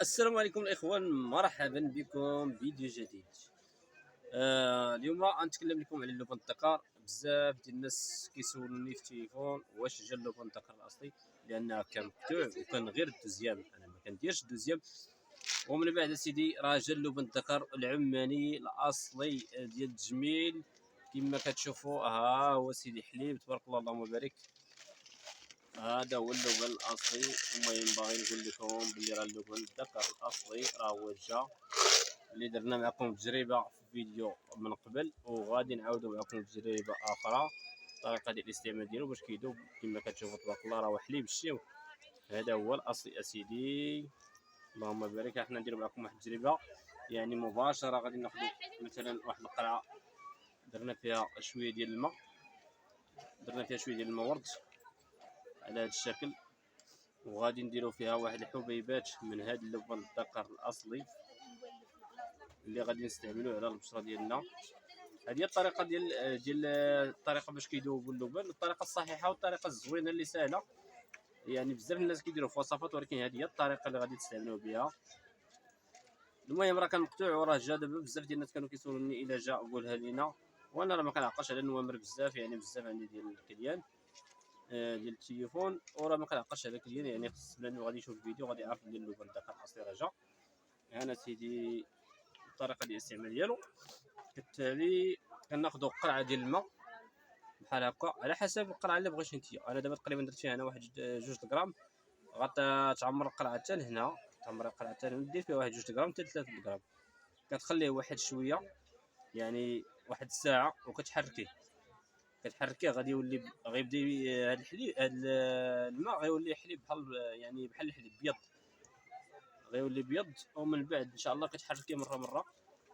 السلام عليكم الاخوان، مرحبا بكم فيديو جديد. اليوم غنتكلم لكم على اللوبان الدكار. بزاف ديال الناس كيسولوني في التليفون واش جا اللوبان الدكار الاصلي، لان كان مقطوع وكان غير الدوزيام، انا ما كنديرش الدوزيام. ومن بعد سيدي راه جا اللوبان الدكار العماني الاصلي ديال التجميل. كما كتشوفوا ها هو سيدي حليب تبارك الله اللهم بارك. هذا هو اللوبان الاصلي. المهم باغي نقول لكم بلي راه اللوبان الدكر الاصلي راه هو جا، اللي درنا معكم تجربه في فيديو من قبل، وغادي نعاودوا معكم تجربه اخرى الطريقه ديال الاستعمال ديالو باش كيذوب. كما كتشوفوا تبارك الله راه حليب الشيو. هذا هو الاصلي اسيدي اللهم بارك. احنا نديروا معكم واحد التجربه يعني مباشره. غادي ناخذوا مثلا واحد القرعه درنا فيها شويه ديال الماء، ورد على هذا الشكل، وغادي نديرو فيها واحد الحبيبات من هذا اللبن الدقر الاصلي اللي غادي نستعملوه على البشره ديالنا. هذه هي الطريقه ديال الطريقه باش كيذوبوا اللبن، الطريقه الصحيحه والطريقه الزوينه اللي سهله. يعني بزاف الناس كيديروا في وصفات، ولكن هذه هي الطريقه اللي غادي تستعملوا بها. المهم راه كان مقطوع وراه جا دابا. بزاف ديال الناس كانوا كيسولوني الا جا قولها لينا، وانا راه ما كنعقلش على النوامر بزاف، يعني بزاف عندي ديال الكليان ديال التليفون، وراه ما كنعقلش على كليان. يعني خص بلاني غادي يشوف الفيديو غادي يعرف بلي اللوبان داك الاصلي راه جا. هنا سيدي الطريقه ديال الاستعمال ديالو كالتالي: كناخذوا قرعه ديال الماء بحال هكا على حسب القرعه اللي بغيتي انت. انا دابا تقريبا درت فيها انا واحد 2 غرام. غتعمر القرعه حتى لهنا، تعمر القرعه حتى لهنا، دير فيها واحد 2 غرام حتى 3 غرام. كتخليه واحد شويه، يعني واحد الساعه، كتحركيه غادي يولي غيبدا هذا الحليب، هذا الماء غيولي حليب بحال يعني بحال الحليب بيض، غيولي بيض. ومن بعد ان شاء الله كتحركيه مره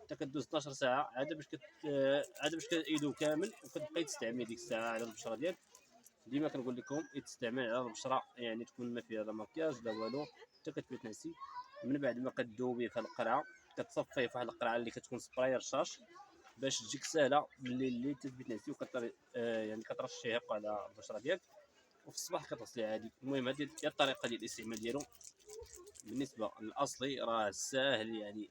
حتى كدوز 12 ساعه عاد باش كيذوب كامل، وكتبقاي تستعمل ديك الساعه على البشره ديالك. ديما كنقول لكم تستعمل على البشره، يعني تكون ما فيها لا مكياج لا والو، حتى كتبغي تنعسي. من بعد ما كدوبيه في القرعه كتصفيه في واحد القرعه اللي كتكون سبراي رشاش باش تجيك سهله اللي تبغي تنعسي، يعني كترشيه على البشره ديالك، وفي الصباح كتغسلي عادي. المهم هذه هي الطريقه ديال الاستعمال ديالو. بالنسبه للاصلي راه ساهل، يعني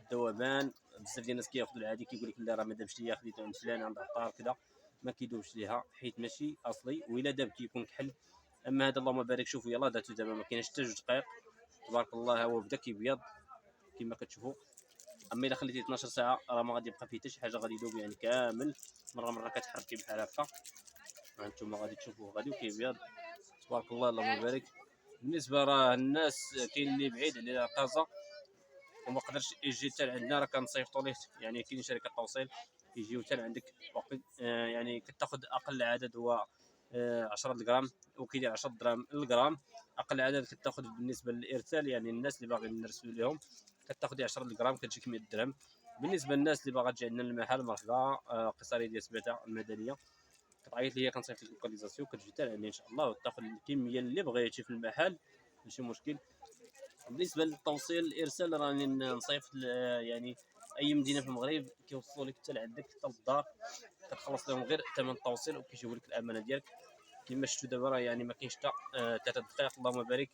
الذوبان. بزاف ديال الناس كياخذوا العادي كيقول لك لا راه ما دابش ليا، خديته عند فلان عند عطار كذا، ما كيدوبش ليها حيت ماشي اصلي، والا داب كيكون كحل. اما هذا اللهم بارك شوفوا يلاه داتو دابا ما كاينش حتى 2 دقائق تبارك الله، هو بدا كيبيض كما كتشوفوا. اما الا خليتيه 12 ساعه راه ما غادي يبقى فيه حتى شي حاجه، غادي يذوب يعني كامل. مره كتحركي بحال هكا، هانتوما غادي تشوفوه غادي وكيبيض تبارك الله اللهم بارك. بالنسبه راه الناس كاين اللي بعيد على كازا وما قدرش يجي حتى لعندنا، راه كنصيفطوا ليه، يعني كاين شركه توصيل يجيو حتى لعندك. يعني كتاخذ اقل عدد هو 10 غرام، وكيدير 10 دراهم للغرام. اقل عدد كتاخذ بالنسبه للارسال، يعني الناس اللي باغيين نرسلوا لهم كتاخذ 10 غرام كتجيك 100 درهم. بالنسبه للناس اللي باغا تجي عندنا للمحل مرحبا. قصريه ديال سبيطه المدنيه، كتعيط ليا كنصيفط لك اللوكاليزاسيون كتجي حتى لعندي ان شاء الله، وتاخذ الكميه اللي بغيتي في المحل ماشي مشكل. بالنسبه للتوصيل الارسال راني نصيفط يعني اي مدينه في المغرب كيوصلوا لك حتى لعندك حتى للدار، كتخلص لهم غير ثمن التوصيل وكيجيبوا لك الامانه ديالك. كما شفتوا دابا راه يعني ما كاينش حتى 3 دقائق اللهم بارك.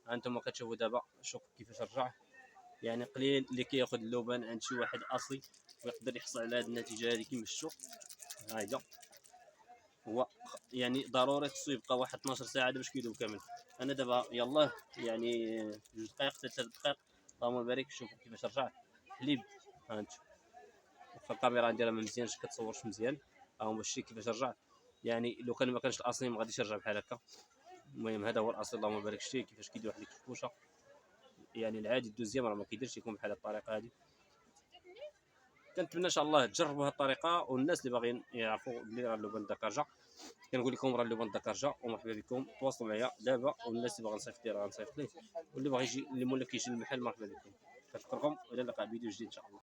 ها انتم كتشوفوا دابا شوف كيفاش رجع. يعني قليل اللي كياخذ اللوبان عند شي واحد اصلي ويقدر يحصل على هذه النتيجه هذه كما شفتوا. ها هي هو يعني ضروري خصو يبقى واحد 12 ساعه باش كيذوب كامل. انا دابا يلاه يعني 2 دقائق حتى 3 دقائق اللهم بارك. شوفوا كيفاش رجع حليب. ها انت واخا الكاميرا عندي راه ما مزيانش كتصورش مزيان، ها هو الشيء كيفاش رجع. يعني لو كان ما كانش الاصلي ما غاديش يرجع بحال هكا. المهم هذا هو الاصل اللهم بارك. شتي كيفاش كيدير واحد الكشكوشه، يعني العادي الدوزيام راه ما كيديرش يكون بحال الطريقه هذه. كنتمنى ان شاء الله تجربوا هذه الطريقه، والناس اللي باغيين يعرفوا بلي راه اللوبان دكار جا كنقول لكم راه اللوبان دكار جا ومرحبا بكم. تواصلوا معايا دابا، والناس اللي باغا نصيفط ليه راه نصيفط ليه، واللي باغي يجي اللي مولا كيجي للمحل مرحبا بكم. كنشكركم والى اللقاء فيديو جديد ان شاء الله.